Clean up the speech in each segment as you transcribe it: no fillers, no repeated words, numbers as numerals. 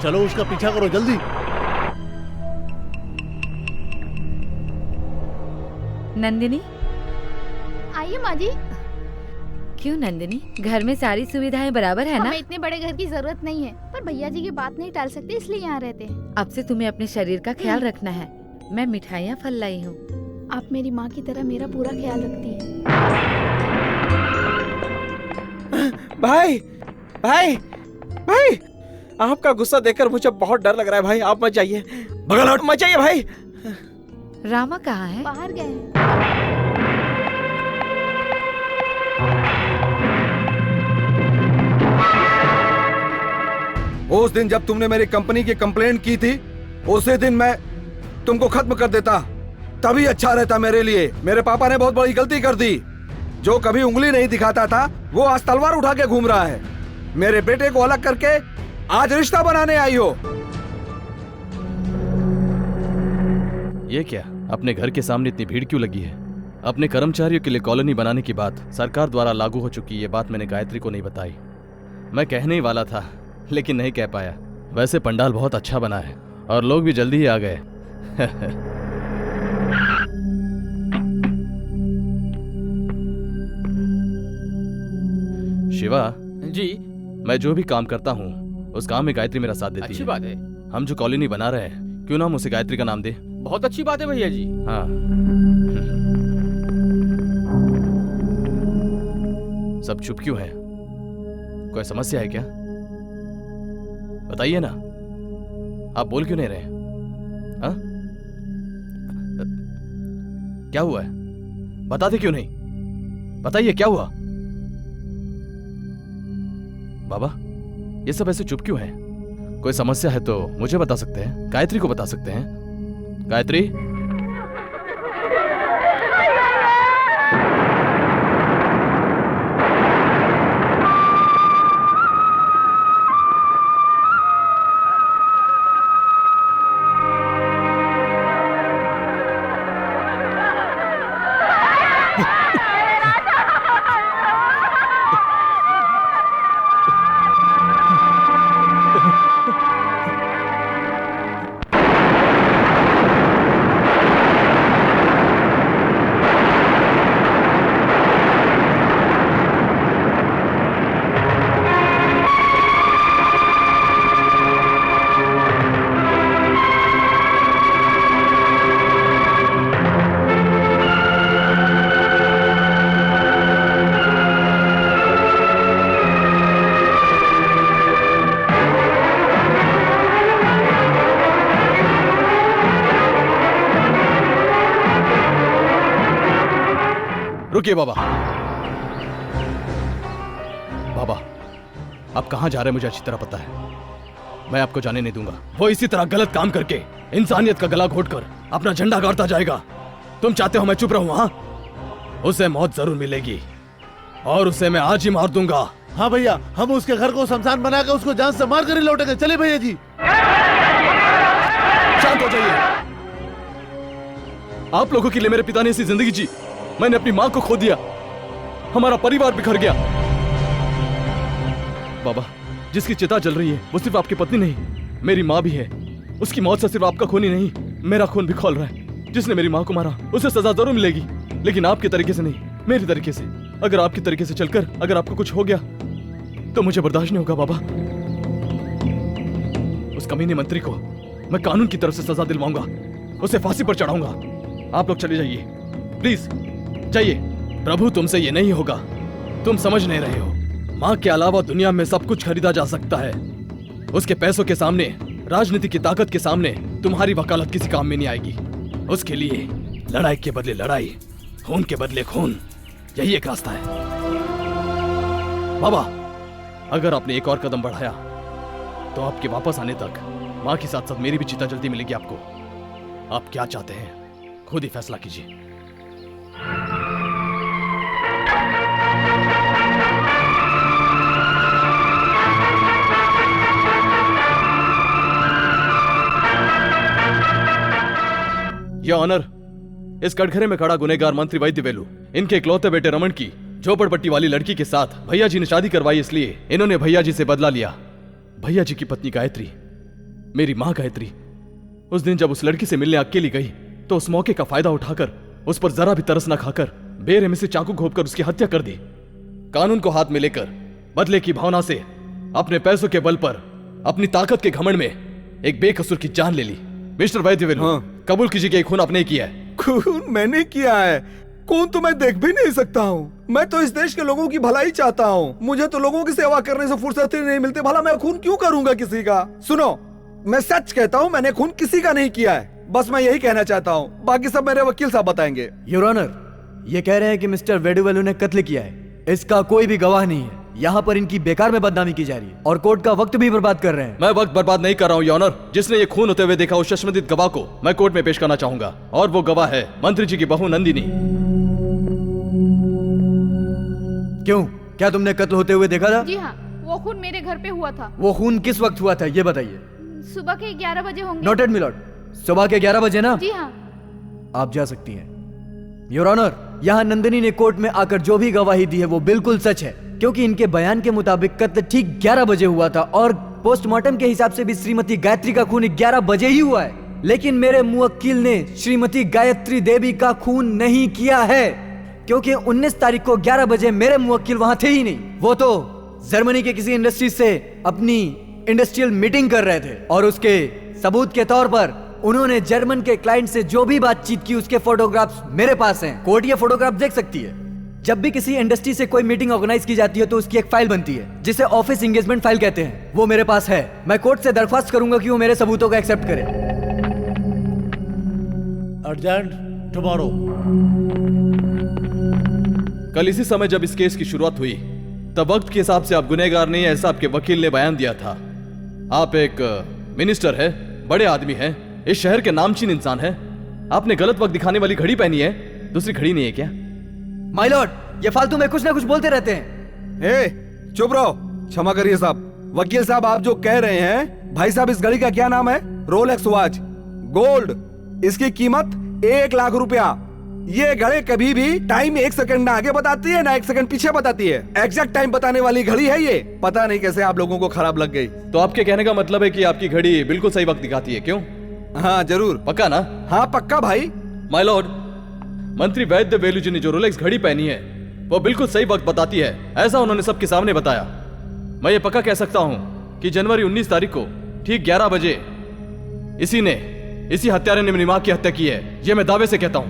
चलो उसका पीछा करो जल्दी। नंदिनी, आइए माँ जी। क्यों नंदिनी, घर में सारी सुविधाएं बराबर है ना? हमें इतने बड़े घर की जरूरत नहीं है, पर भैया जी की बात नहीं टाल सकते इसलिए यहाँ रहते हैं। अब से तुम्हें अपने शरीर का ख्याल रखना है। मैं मिठाइयाँ फल लाई हूँ। आप मेरी माँ की तरह मेरा पूरा ख्याल रखती हैं। भाई भाई भाई, आपका गुस्सा देखकर मुझे बहुत डर लग रहा है भाई। आप मत जाइए, बगल हट मत जाइए भाई। रामा कहाँ है? बाहर गए हैं। उस दिन जब तुमने मेरी कंपनी की कंप्लेंट की थी, उसी दिन मैं तुमको खत्म कर देता, तभी अच्छा रहता मेरे लिए। मेरे पापा ने बहुत बड़ी गलती कर दी। जो कभी उंगली नहीं दिखाता था, वो आज तलवार उठा के घूम रहा है। मेरे बेटे को अलग करके आज रिश्ता बनाने आई हो। ये क्या, अपने घर के सामने इतनी भीड़ क्यों लगी है? अपने कर्मचारियों के लिए कॉलोनी बनाने की बात सरकार द्वारा लागू हो चुकी है। ये बात मैंने गायत्री को नहीं बताई। मैं कहने ही वाला था, लेकिन नहीं कह पाया। वैसे पंडाल बहुत अच्छा बना है और लोग भी जल्दी ही आ गए। शिवा जी, मैं जो भी काम करता हूँ उस काम में गायत्री मेरा साथ देती है। अच्छी बात है। हम जो कॉलोनी बना रहे हैं, क्यों ना हम उसे गायत्री का नाम दे? बहुत अच्छी बात है भैया जी। हाँ। सब चुप क्यों है? कोई समस्या है क्या? बताइए ना, आप बोल क्यों नहीं रहे? हाँ? क्या हुआ है? बताते क्यों नहीं? बताइए क्या हुआ? बाबा, ये सब ऐसे चुप क्यों है? कोई समस्या है तो मुझे बता सकते हैं, गायत्री को बता सकते हैं। गायत्री, रुकिए बाबा। बाबा, आप कहां जा रहे हैं मुझे अच्छी तरह पता है। मैं आपको जाने नहीं दूंगा। वो इसी तरह गलत काम करके इंसानियत का गला घोटकर अपना झंडा गाड़ता जाएगा। तुम चाहते हो मैं चुप रहूं? हाँ, उसे मौत जरूर मिलेगी और उसे मैं आज ही मार दूंगा। हाँ भैया, हम उसके घर को शमशान बनाकर उसको जान से मार कर ही लौटेंगे। चलिए भैया जी। शांत हो जाइए। आप लोगों के लिए मेरे पिता ने ऐसी जिंदगी जी, मैंने अपनी मां को खो दिया, हमारा परिवार बिखर गया। बाबा, जिसकी चिता जल रही है वो सिर्फ आपकी पत्नी नहीं, मेरी मां भी है। उसकी मौत से सिर्फ आपका खून ही नहीं, मेरा खून भी खौल रहा है। जिसने मेरी मां को मारा उसे सजा जरूर मिलेगी, लेकिन आपके तरीके से नहीं, मेरी तरीके से। अगर आपके तरीके से चलकर अगर आपको कुछ हो गया तो मुझे बर्दाश्त नहीं होगा बाबा। उस कमीने मंत्री को मैं कानून की तरफ से सजा दिलवाऊंगा, उसे फांसी पर चढ़ाऊंगा। आप लोग चले जाइए, प्लीज जाइए। प्रभु, तुमसे ये नहीं होगा, तुम समझ नहीं रहे हो। मां के अलावा दुनिया में सब कुछ खरीदा जा सकता है। उसके पैसों के सामने, राजनीति की ताकत के सामने तुम्हारी वकालत किसी काम में नहीं आएगी। उसके लिए लड़ाई के बदले लड़ाई, खून के बदले खून, यही एक रास्ता है। बाबा, अगर आपने एक और कदम बढ़ाया तो आपके वापस आने तक मां के साथ साथ मेरी भी चिता जल्दी मिलेगी आपको। आप क्या चाहते हैं खुद ही फैसला कीजिए। या ऑनर, इस कटघरे में खड़ा गुनेगार मंत्री वैद्य वेलू, इनके इकलौते बेटे रमन की झोपड़पट्टी वाली लड़की के साथ भैया जी ने शादी करवाई, इसलिए इन्होंने भैया जी से बदला लिया। भैया जी की पत्नी गायत्री मेरी माँ गायत्री उस दिन जब उस लड़की से मिलने अकेली गई तो उस मौके का फायदा उठाकर उस पर जरा भी तरस न खाकर बेरहमी से चाकू घोंपकर उसकी हत्या कर दी। कानून को हाथ में लेकर बदले की भावना से अपने पैसों के बल पर अपनी ताकत के घमंड में एक बेकसूर की जान ले ली। मिस्टर वैद्यवेलु, हाँ। कबूल कीजिए कि खून आपने किया है। खून मैंने किया है? खून तो मैं देख भी नहीं सकता हूँ। मैं तो इस देश के लोगों की भलाई चाहता हूँ। मुझे तो लोगों की सेवा करने से फुर्सत ही नहीं मिलती। भला मैं खून क्यों करूंगा किसी का? सुनो, मैं सच कहता हूँ, मैंने खून किसी का नहीं किया है। बस मैं यही कहना चाहता हूँ, बाकी सब मेरे वकील साहब बताएंगे। योर ऑनर, ये कह रहे हैं कि मिस्टर वेडुवेलु ने कत्ल किया है। इसका कोई भी गवाह नहीं है। यहाँ पर इनकी बेकार में बदनामी की जा रही है और कोर्ट का वक्त भी बर्बाद कर रहे हैं। मैं वक्त बर्बाद नहीं कर रहा हूँ योर ऑनर। जिसने ये खून होते हुए देखा उस चश्मदीद गवाह को मैं कोर्ट में पेश करना चाहूंगा और वो गवाह है मंत्री जी की बहू नंदिनी। क्यों, क्या तुमने कत्ल होते हुए देखा था? जी हाँ, वो खून मेरे घर पे हुआ था। वो खून किस वक्त हुआ था ये बताइए। सुबह के 11 बजे होंगे। नोटेड मिलॉर्ड, सुबह के 11 बजे ना? जी हाँ। आप जा सकती हैं। योर ऑनर, यहाँ नंदिनी ने कोर्ट में आकर जो भी गवाही दी है वो बिल्कुल सच है, क्योंकि इनके बयान के मुताबिक कत्ल ठीक 11 बजे हुआ था और पोस्टमार्टम के हिसाब से भी श्रीमती गायत्री का खून 11 बजे ही हुआ है। लेकिन मेरे मुवक्किल ने श्रीमती गायत्री देवी का खून नहीं किया है, क्योंकि 19 तारीख को 11 बजे मेरे मुवक्किल वहां थे ही नहीं। वो तो जर्मनी के किसी इंडस्ट्री से अपनी इंडस्ट्रियल मीटिंग कर रहे थे और उसके सबूत के तौर पर उन्होंने जर्मन के क्लाइंट से जो भी बातचीत की उसके फोटोग्राफ्स मेरे पास हैं। कोर्ट ये फोटोग्राफ देख सकती है। जब भी किसी इंडस्ट्री से कोई मीटिंग ऑर्गेनाइज की जाती है तो उसकी एक फाइल बनती है जिसे ऑफिस एंगेजमेंट फाइल कहते हैं। वो मेरे पास है। मैं कोर्ट से दरख्वास्त करूंगा कि वो मेरे सबूतों को एक्सेप्ट करे। Urgent tomorrow. कल इसी समय जब इस केस की शुरुआत हुई तब वक्त के हिसाब से आप गुनहगार नहीं, ऐसा आपके वकील ने बयान दिया था। आप एक मिनिस्टर है, बड़े आदमी हैं, इस शहर के नामचीन इंसान है। आपने गलत वक्त दिखाने वाली घड़ी पहनी है, दूसरी घड़ी नहीं है क्या? माय लॉर्ड, ये फालतू में कुछ ना कुछ बोलते रहते हैं। ए, चुप रहो। क्षमा करिए साहब। वकील साहब, आप जो कह रहे हैं, भाई साहब इस घड़ी का क्या नाम है? Rolex watch, gold. इसकी कीमत 1 लाख रुपया। ये घड़ी कभी भी टाइम 1 सेकंड ना आगे बताती है ना 1 सेकंड पीछे बताती है। एग्जैक्ट टाइम बताने वाली घड़ी है ये। पता नहीं कैसे आप लोगों को खराब लग गई। तो आपके कहने का मतलब है कि आपकी घड़ी बिल्कुल सही वक्त दिखाती है, क्यों? हाँ जरूर। पक्का ना? हाँ पक्का भाई। माय लॉर्ड, मंत्री वैद्यवेलु जी ने जो रोलेक्स घड़ी पहनी है वो बिल्कुल सही वक्त बताती है, ऐसा उन्होंने सबके सामने बताया। मैं ये पक्का कह सकता हूं कि जनवरी 19 तारीख को ठीक 11 बजे इसी हत्यारे ने मेरी मां की हत्या की है। ये मैं दावे से कहता हूं।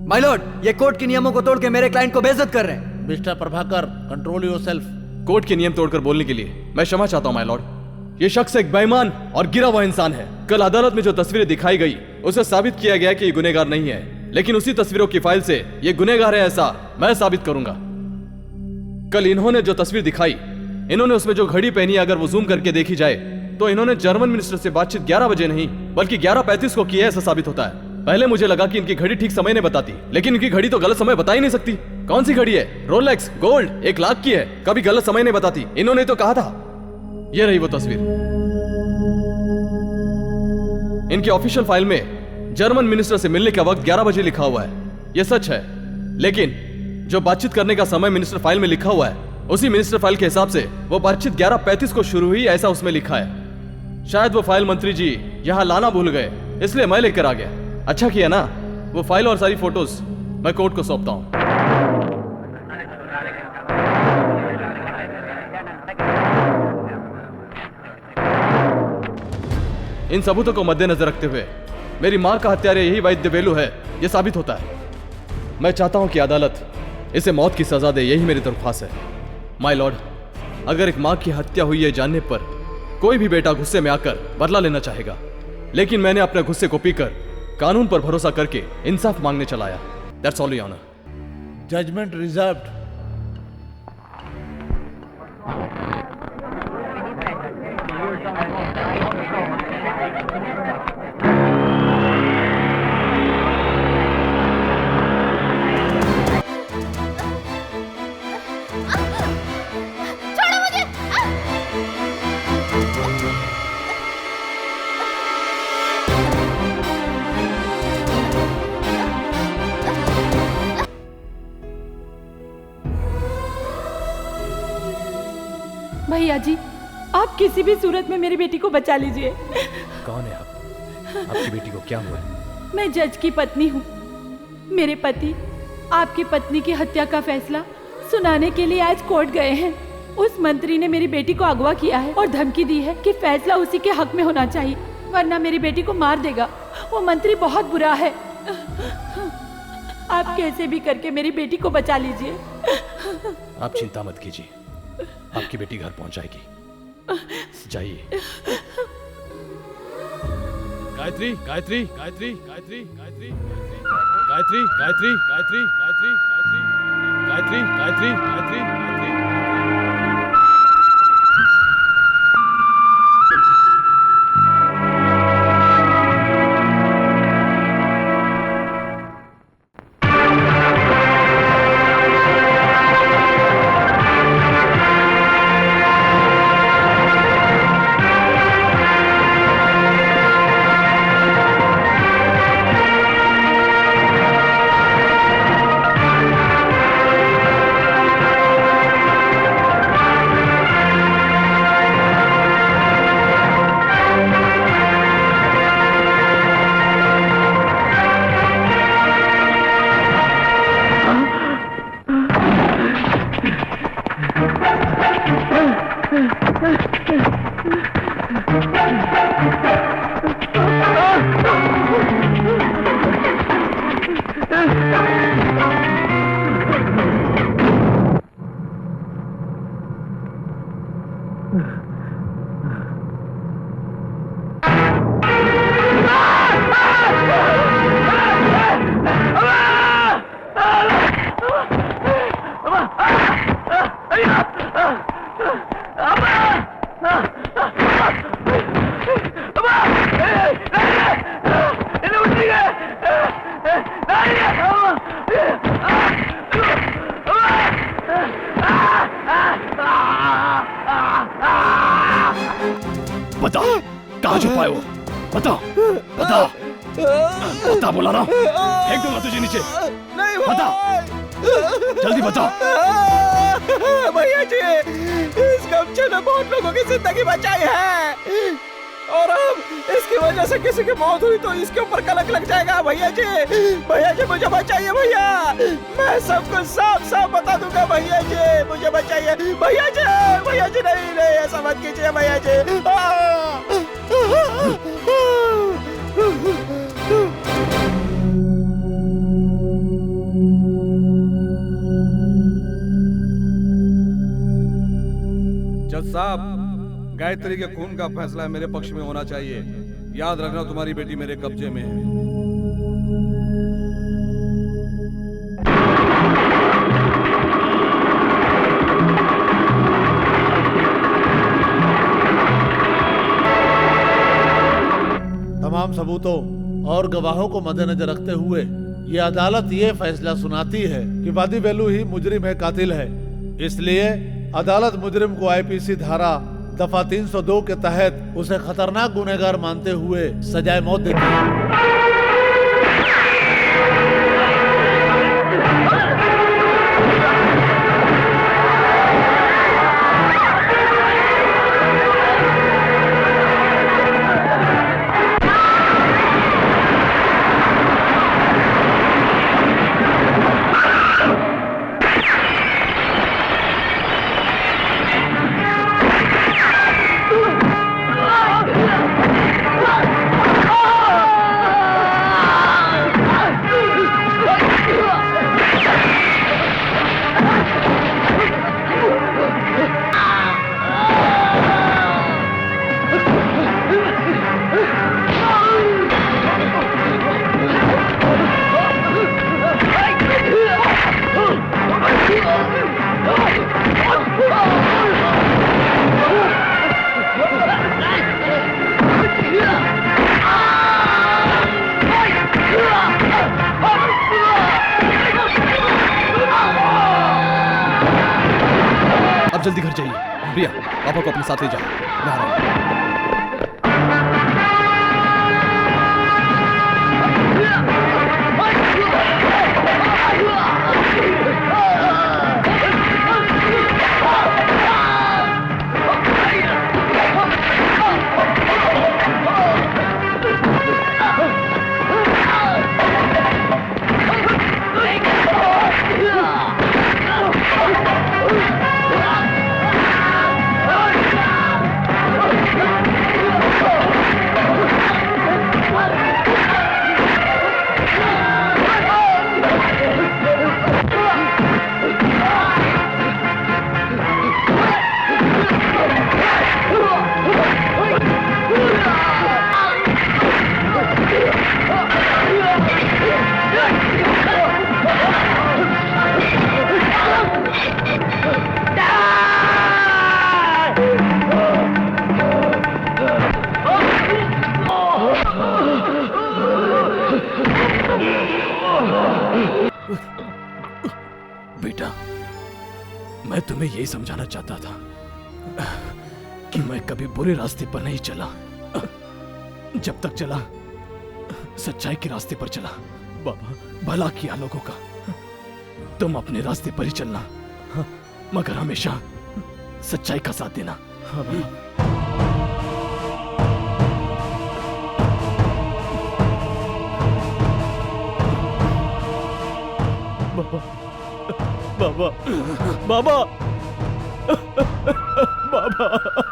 माय लॉर्ड, ये कोर्ट के नियमों को तोड़ के मेरे क्लाइंट को बेइज्जत कर रहे हैं। Mister Prabhakar, control yourself. Court के नियम तोड़कर बोलने के लिए मैं क्षमा चाहता हूं माय लॉर्ड। ये शख्स एक बेईमान और गिरा हुआ इंसान है। कल अदालत में जो तस्वीरें दिखाई गई उसे साबित किया गया कि ये गुनहगार नहीं है, लेकिन उसी तस्वीरों की फाइल से ये गुनहगार है ऐसा मैं साबित करूंगा। कल इन्होंने जो तस्वीर दिखाई, इन्होंने उसमें जो घड़ी पहनी है, अगर वो जूम करके देखी जाए तो इन्होंने जर्मन मिनिस्टर से बातचीत 11 बजे नहीं बल्कि 11:35 को की है, ऐसा साबित होता है। पहले मुझे लगा कि इनकी घड़ी ठीक समय ने बताती, लेकिन इनकी घड़ी तो गलत समय बता ही नहीं सकती। कौन सी घड़ी है? रोलेक्स गोल्ड, 1 लाख की है, कभी गलत समय नहीं बताती। इन्होंने तो कहा था। ये रही वो तस्वीर। इनकी ऑफिशियल फाइल में जर्मन मिनिस्टर से मिलने का वक्त 11 बजे लिखा हुआ है, यह सच है। लेकिन जो बातचीत करने का समय मिनिस्टर फाइल में लिखा हुआ है, उसी मिनिस्टर फाइल के हिसाब से वो बातचीत 11:35 को शुरू हुई, ऐसा उसमें लिखा है। शायद वो फाइल मंत्री जी यहाँ लाना भूल गए, इसलिए मैं लेकर आ गया। अच्छा किया ना, वो फाइल और सारी फोटोज मैं कोर्ट को सौंपता हूं। इन सबूतों को मद्देनजर रखते हुए मेरी मां का हत्यारा यही वैद्यवेलु है, यह साबित होता है। मैं चाहता हूं कि अदालत इसे मौत की सजा दे, यही मेरी दरख्वास्त है। माय लॉर्ड, अगर एक मां की हत्या हुई है जानने पर कोई भी बेटा गुस्से में आकर बदला लेना चाहेगा, लेकिन मैंने अपने गुस्से को पीकर कानून पर भरोसा करके इंसाफ मांगने चलाया। That's all your honour. Judgement reserved. छोड़ो मुझे। भैया जी, आप किसी भी सूरत में मेरी बेटी को बचा लीजिए। कौन है आप? आपकी बेटी को क्या हुआ है? मैं जज की पत्नी हूँ। मेरे पति आपकी पत्नी की हत्या का फैसला सुनाने के लिए आज कोर्ट गए हैं। उस मंत्री ने मेरी बेटी को अगवा किया है और धमकी दी है कि फैसला उसी के हक में होना चाहिए, वरना मेरी बेटी को मार देगा। वो मंत्री बहुत बुरा है। आप कैसे भी करके मेरी बेटी को बचा लीजिए। आप चिंता मत कीजिए, आपकी बेटी घर पहुंच जाएगी। जाइए। गायत्री, गायत्री, गायत्री, गायत्री, गायत्री, गायत्री, गायत्री, गायत्री, गायत्री, गायत्री, गायत्री, गायत्री, गायत्री। बता, कहाँ छुपाए वो? बता, बता, बता, बोला ना, फेंक दूंगा तुझे नीचे। नहीं बता, जल्दी बता। भैया जी, इस गमछे ने बहुत लोगों की जिंदगी बचाई है और अब इसकी वजह से किसी की मौत हुई तो इसके ऊपर कलंक लग जाएगा। भैया जी, मुझे बचाइए भैया। मैं सब कुछ साफ साफ बता दूंगा। भैया जी, मुझे बचाइए। भैया जी, नहीं नहीं, ऐसा मत कीजिए भैया जी। जज साहब, गायत्री के खून का फैसला मेरे पक्ष में होना चाहिए। याद रखना, तुम्हारी बेटी मेरे कब्जे में है। तमाम सबूतों और गवाहों को मद्देनजर रखते हुए ये अदालत ये फैसला सुनाती है कि वादी वेलू ही मुजरिम है, कातिल है। इसलिए अदालत मुजरिम को आईपीसी धारा दफा 302 के तहत उसे खतरनाक गुनहगार मानते हुए सजाए मौत देती है। अब जल्दी घर जाइए। प्रिया, पापा को अपने साथ ले जाओ। मैं आ रहा हूं। बेटा, मैं तुम्हें यही समझाना चाहता था कि मैं कभी बुरे रास्ते पर नहीं चला। जब तक चला सच्चाई के रास्ते पर चला। बाबा, भला किया लोगों का। तुम अपने रास्ते पर ही चलना, मगर हमेशा सच्चाई का साथ देना। बाबा, बाबा, बाबा, बाबा।